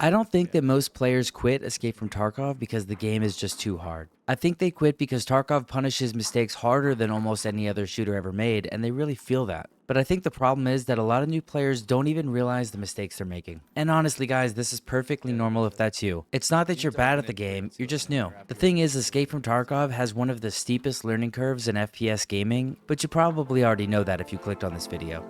I don't think that most players quit Escape from Tarkov because the game is just too hard. I think they quit because Tarkov punishes mistakes harder than almost any other shooter ever made, and they really feel that. But I think the problem is that a lot of new players don't even realize the mistakes they're making. And honestly guys, this is perfectly normal if that's you. It's not that you're bad at the game, you're just new. The thing is, Escape from Tarkov has one of the steepest learning curves in FPS gaming, but you probably already know that if you clicked on this video.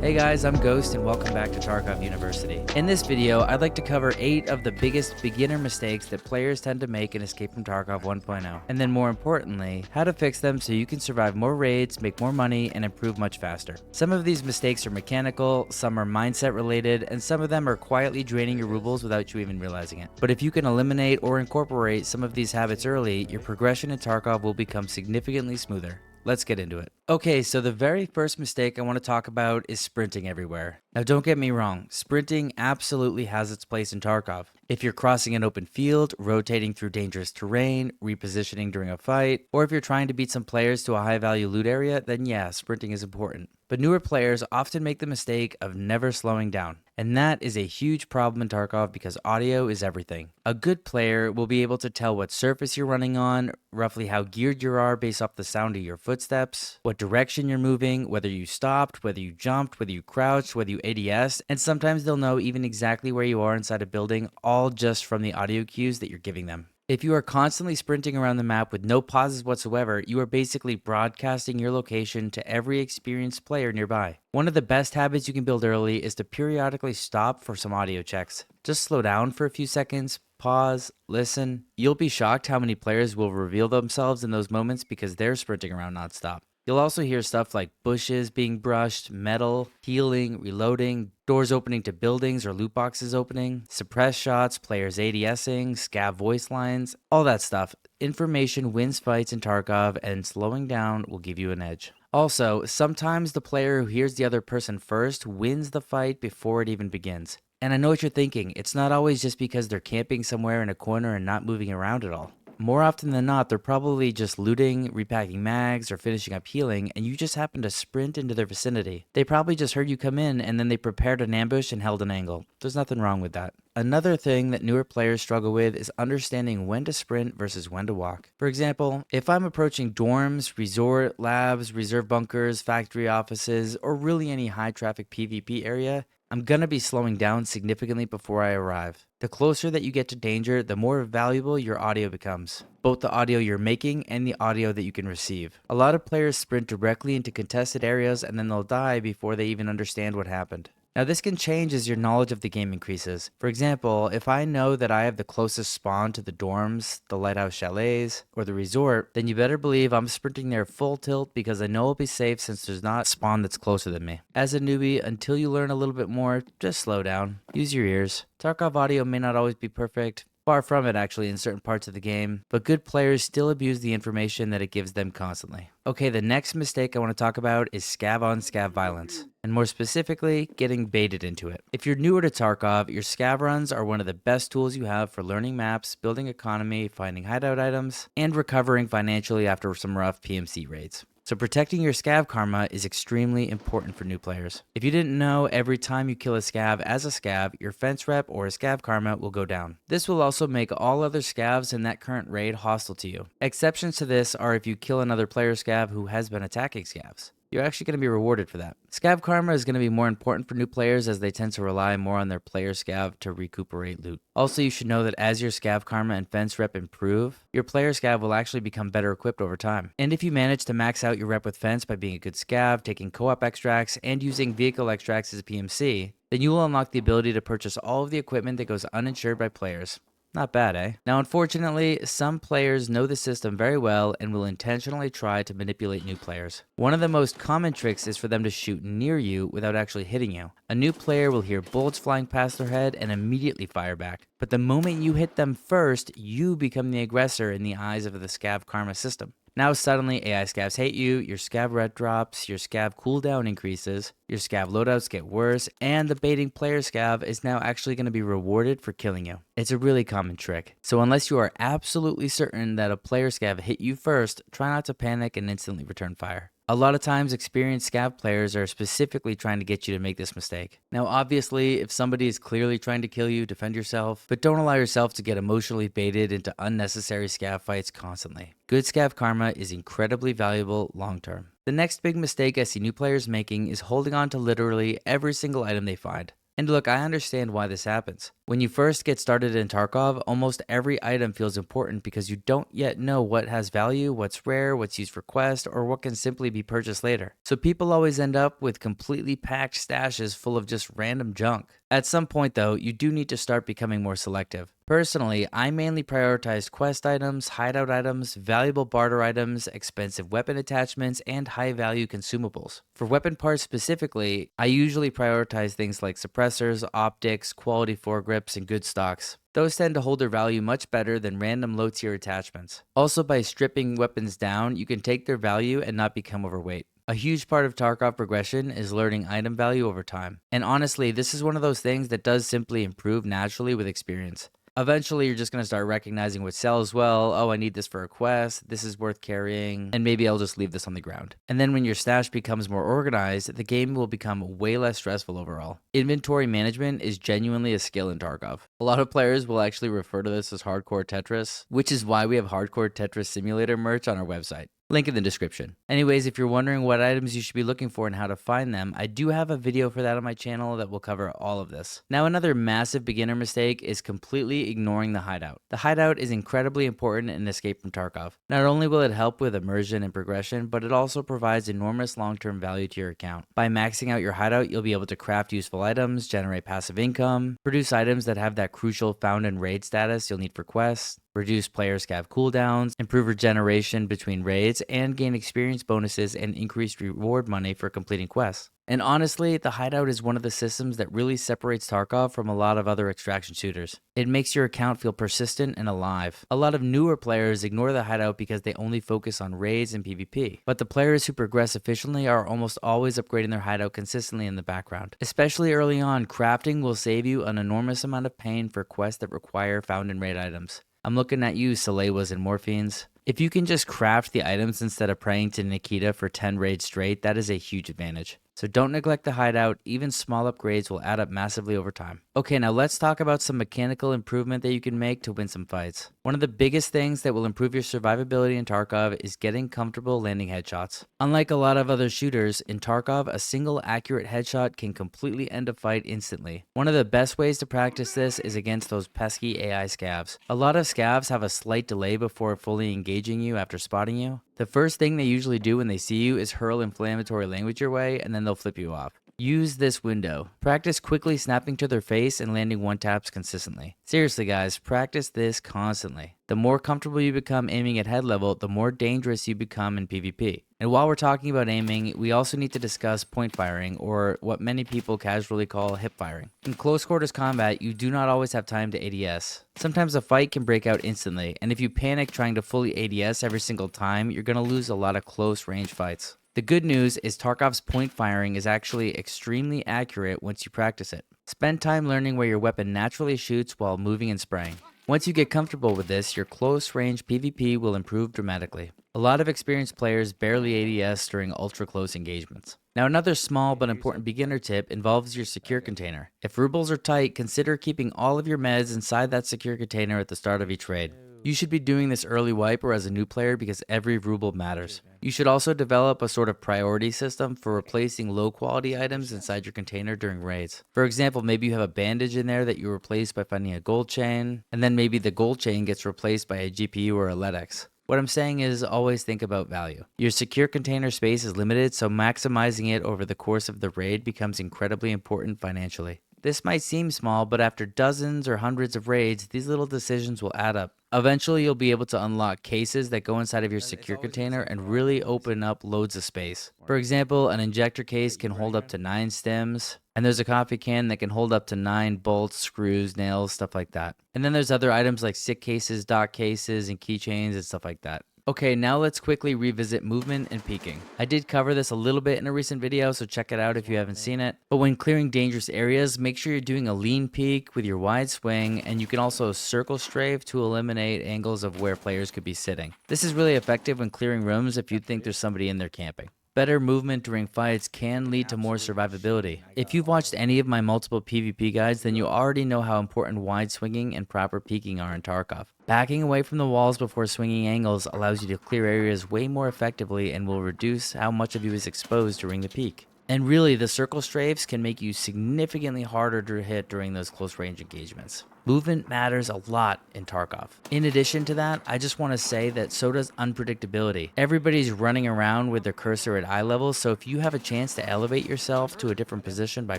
Hey guys, I'm Ghost and welcome back to Tarkov University. In this video, I'd like to cover 8 of the biggest beginner mistakes that players tend to make in Escape from Tarkov 1.0, and then more importantly, how to fix them so you can survive more raids, make more money, and improve much faster. Some of these mistakes are mechanical, some are mindset related, and some of them are quietly draining your rubles without you even realizing it. But if you can eliminate or incorporate some of these habits early, your progression in Tarkov will become significantly smoother. Let's get into it. Okay, so the very first mistake I want to talk about is sprinting everywhere. Now don't get me wrong, sprinting absolutely has its place in Tarkov. If you're crossing an open field, rotating through dangerous terrain, repositioning during a fight, or if you're trying to beat some players to a high value loot area, then yeah, sprinting is important. But newer players often make the mistake of never slowing down. And that is a huge problem in Tarkov because audio is everything. A good player will be able to tell what surface you're running on, roughly how geared you are based off the sound of your footsteps, what direction you're moving, whether you stopped, whether you jumped, whether you crouched, whether you ADS, and sometimes they'll know even exactly where you are inside a building, all just from the audio cues that you're giving them. If you are constantly sprinting around the map with no pauses whatsoever, you are basically broadcasting your location to every experienced player nearby. One of the best habits you can build early is to periodically stop for some audio checks. Just slow down for a few seconds, pause, listen. You'll be shocked how many players will reveal themselves in those moments because they're sprinting around nonstop. You'll also hear stuff like bushes being brushed, metal, healing, reloading, doors opening to buildings or loot boxes opening, suppressed shots, players ADSing, scav voice lines, all that stuff. Information wins fights in Tarkov, and slowing down will give you an edge. Also, sometimes the player who hears the other person first wins the fight before it even begins. And I know what you're thinking, it's not always just because they're camping somewhere in a corner and not moving around at all. More often than not, they're probably just looting, repacking mags, or finishing up healing, and you just happen to sprint into their vicinity. They probably just heard you come in, and then they prepared an ambush and held an angle. There's nothing wrong with that. Another thing that newer players struggle with is understanding when to sprint versus when to walk. For example, if I'm approaching dorms, resort, labs, reserve bunkers, factory offices, or really any high traffic PvP area, I'm gonna be slowing down significantly before I arrive. The closer that you get to danger, the more valuable your audio becomes. Both the audio you're making and the audio that you can receive. A lot of players sprint directly into contested areas and then they'll die before they even understand what happened. Now this can change as your knowledge of the game increases. For example, if I know that I have the closest spawn to the dorms, the lighthouse chalets, or the resort, then you better believe I'm sprinting there full tilt because I know I'll be safe since there's not a spawn that's closer than me. As a newbie, until you learn a little bit more, just slow down. Use your ears. Tarkov audio may not always be perfect. Far from it actually in certain parts of the game, but good players still abuse the information that it gives them constantly. Okay, the next mistake I want to talk about is Scav-on-Scav violence, and more specifically, getting baited into it. If you're newer to Tarkov, your scav runs are one of the best tools you have for learning maps, building economy, finding hideout items, and recovering financially after some rough PMC raids. So protecting your scav karma is extremely important for new players. If you didn't know, every time you kill a scav as a scav, your fence rep or a scav karma will go down. This will also make all other scavs in that current raid hostile to you. Exceptions to this are if you kill another player scav who has been attacking scavs. You're actually going to be rewarded for that. Scav karma is going to be more important for new players as they tend to rely more on their player scav to recuperate loot. Also, you should know that as your scav karma and fence rep improve, your player scav will actually become better equipped over time. And if you manage to max out your rep with fence by being a good scav, taking co-op extracts, and using vehicle extracts as a PMC, then you will unlock the ability to purchase all of the equipment that goes uninsured by players. Not bad, eh? Now, unfortunately, some players know the system very well and will intentionally try to manipulate new players. One of the most common tricks is for them to shoot near you without actually hitting you. A new player will hear bullets flying past their head and immediately fire back. But the moment you hit them first, you become the aggressor in the eyes of the Scav Karma system. Now suddenly AI scavs hate you, your scav red drops, your scav cooldown increases, your scav loadouts get worse, and the baiting player scav is now actually going to be rewarded for killing you. It's a really common trick. So unless you are absolutely certain that a player scav hit you first, try not to panic and instantly return fire. A lot of times, experienced scav players are specifically trying to get you to make this mistake. Now, obviously, if somebody is clearly trying to kill you, defend yourself, but don't allow yourself to get emotionally baited into unnecessary scav fights constantly. Good scav karma is incredibly valuable long term. The next big mistake I see new players making is holding on to literally every single item they find. And look, I understand why this happens. When you first get started in Tarkov, almost every item feels important because you don't yet know what has value, what's rare, what's used for quest, or what can simply be purchased later. So people always end up with completely packed stashes full of just random junk. At some point though, you do need to start becoming more selective. Personally, I mainly prioritize quest items, hideout items, valuable barter items, expensive weapon attachments, and high value consumables. For weapon parts specifically, I usually prioritize things like suppressors, optics, quality foregrips, and good stocks. Those tend to hold their value much better than random low tier attachments. Also, by stripping weapons down, you can take their value and not become overweight. A huge part of Tarkov progression is learning item value over time. And honestly, this is one of those things that does simply improve naturally with experience. Eventually, you're just going to start recognizing what sells well. Oh, I need this for a quest. This is worth carrying. And maybe I'll just leave this on the ground. And then when your stash becomes more organized, the game will become way less stressful overall. Inventory management is genuinely a skill in Tarkov. A lot of players will actually refer to this as hardcore Tetris, which is why we have hardcore Tetris simulator merch on our website. Link in the description. Anyways, if you're wondering what items you should be looking for and how to find them, I do have a video for that on my channel that will cover all of this. Now, another massive beginner mistake is completely ignoring the hideout. The hideout is incredibly important in Escape from Tarkov. Not only will it help with immersion and progression, but it also provides enormous long-term value to your account. By maxing out your hideout, you'll be able to craft useful items, generate passive income, produce items that have that crucial found in raid status you'll need for quests, reduce player scav cooldowns, improve regeneration between raids, and gain experience bonuses and increased reward money for completing quests. And honestly, the hideout is one of the systems that really separates Tarkov from a lot of other extraction shooters. It makes your account feel persistent and alive. A lot of newer players ignore the hideout because they only focus on raids and PvP. But the players who progress efficiently are almost always upgrading their hideout consistently in the background. Especially early on, crafting will save you an enormous amount of pain for quests that require found in raid items. I'm looking at you, Salewas and Morphines. If you can just craft the items instead of praying to Nikita for 10 raids straight, that is a huge advantage. So don't neglect the hideout, even small upgrades will add up massively over time. Okay, now let's talk about some mechanical improvement that you can make to win some fights. One of the biggest things that will improve your survivability in Tarkov is getting comfortable landing headshots. Unlike a lot of other shooters, in Tarkov, a single accurate headshot can completely end a fight instantly. One of the best ways to practice this is against those pesky AI scavs. A lot of scavs have a slight delay before fully engaging you after spotting you. The first thing they usually do when they see you is hurl inflammatory language your way, and then they'll flip you off. Use this window. Practice quickly snapping to their face and landing one taps consistently. Seriously guys, practice this constantly. The more comfortable you become aiming at head level, the more dangerous you become in PvP. And while we're talking about aiming, we also need to discuss point firing, or what many people casually call hip firing. In close quarters combat, you do not always have time to ADS. Sometimes a fight can break out instantly, and if you panic trying to fully ADS every single time, you're going to lose a lot of close range fights. The good news is Tarkov's point firing is actually extremely accurate once you practice it. Spend time learning where your weapon naturally shoots while moving and spraying. Once you get comfortable with this, your close range PvP will improve dramatically. A lot of experienced players barely ADS during ultra close engagements. Now another small but important beginner tip involves your secure container. If rubles are tight, consider keeping all of your meds inside that secure container at the start of each raid. You should be doing this early wipe or as a new player because every ruble matters. You should also develop a sort of priority system for replacing low quality items inside your container during raids. For example, maybe you have a bandage in there that you replace by finding a gold chain, and then maybe the gold chain gets replaced by a GPU or a LEDX. What I'm saying is always think about value. Your secure container space is limited, so maximizing it over the course of the raid becomes incredibly important financially. This might seem small, but after dozens or hundreds of raids, these little decisions will add up. Eventually, you'll be able to unlock cases that go inside of your secure container and really open up loads of space. For example, an injector case can hold up to 9 stems, and there's a coffee can that can hold up to 9 bolts, screws, nails, stuff like that. And then there's other items like stick cases, dock cases, and keychains and stuff like that. Okay, now let's quickly revisit movement and peeking. I did cover this a little bit in a recent video, so check it out if you haven't seen it. But when clearing dangerous areas, make sure you're doing a lean peek with your wide swing, and you can also circle strafe to eliminate angles of where players could be sitting. This is really effective when clearing rooms if you think there's somebody in there camping. Better movement during fights can lead to more survivability. If you've watched any of my multiple PvP guides, then you already know how important wide swinging and proper peeking are in Tarkov. Backing away from the walls before swinging angles allows you to clear areas way more effectively and will reduce how much of you is exposed during the peek. And really, the circle strafes can make you significantly harder to hit during those close range engagements. Movement matters a lot in Tarkov. In addition to that, I just want to say that so does unpredictability. Everybody's running around with their cursor at eye level, so if you have a chance to elevate yourself to a different position by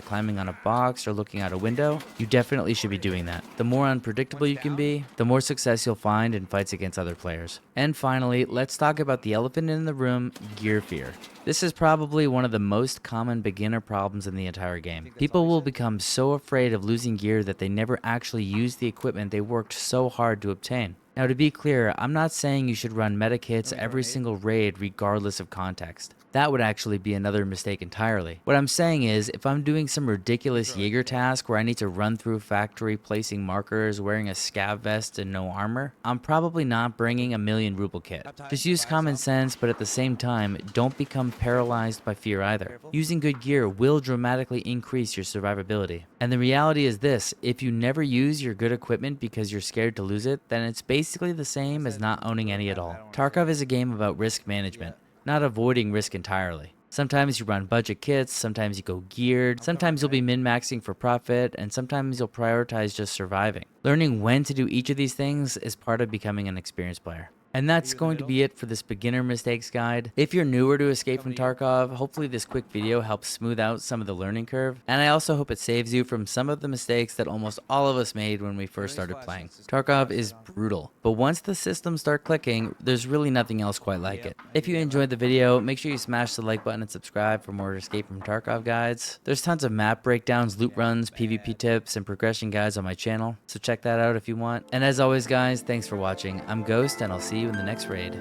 climbing on a box or looking out a window, you definitely should be doing that. The more unpredictable you can be, the more success you'll find in fights against other players. And finally, let's talk about the elephant in the room, gear fear. This is probably one of the most common beginner problems in the entire game. People will become so afraid of losing gear that they never actually use the equipment they worked so hard to obtain. Now, to be clear, I'm not saying you should run medikits every single raid regardless of context. That would actually be another mistake entirely. What I'm saying is, if I'm doing some ridiculous Jaeger task where I need to run through a factory placing markers, wearing a scav vest and no armor, I'm probably not bringing a 1,000,000 ruble kit. Just use common sense, but at the same time, don't become paralyzed by fear either. Using good gear will dramatically increase your survivability. And the reality is this, if you never use your good equipment because you're scared to lose it, then it's basically the same as not owning any at all. Tarkov is a game about risk management, not avoiding risk entirely. Sometimes you run budget kits, sometimes you go geared, sometimes you'll be min-maxing for profit, and sometimes you'll prioritize just surviving. Learning when to do each of these things is part of becoming an experienced player. And that's going to be it for this beginner mistakes guide. If you're newer to Escape from Tarkov, hopefully this quick video helps smooth out some of the learning curve. And I also hope it saves you from some of the mistakes that almost all of us made when we first started playing. Tarkov is brutal, but once the systems start clicking, there's really nothing else quite like it. If you enjoyed the video, make sure you smash the like button and subscribe for more Escape from Tarkov guides. There's tons of map breakdowns, loot runs, PvP tips, and progression guides on my channel, so check that out if you want. And as always guys, thanks for watching. I'm Ghost, and I'll see you in the next raid.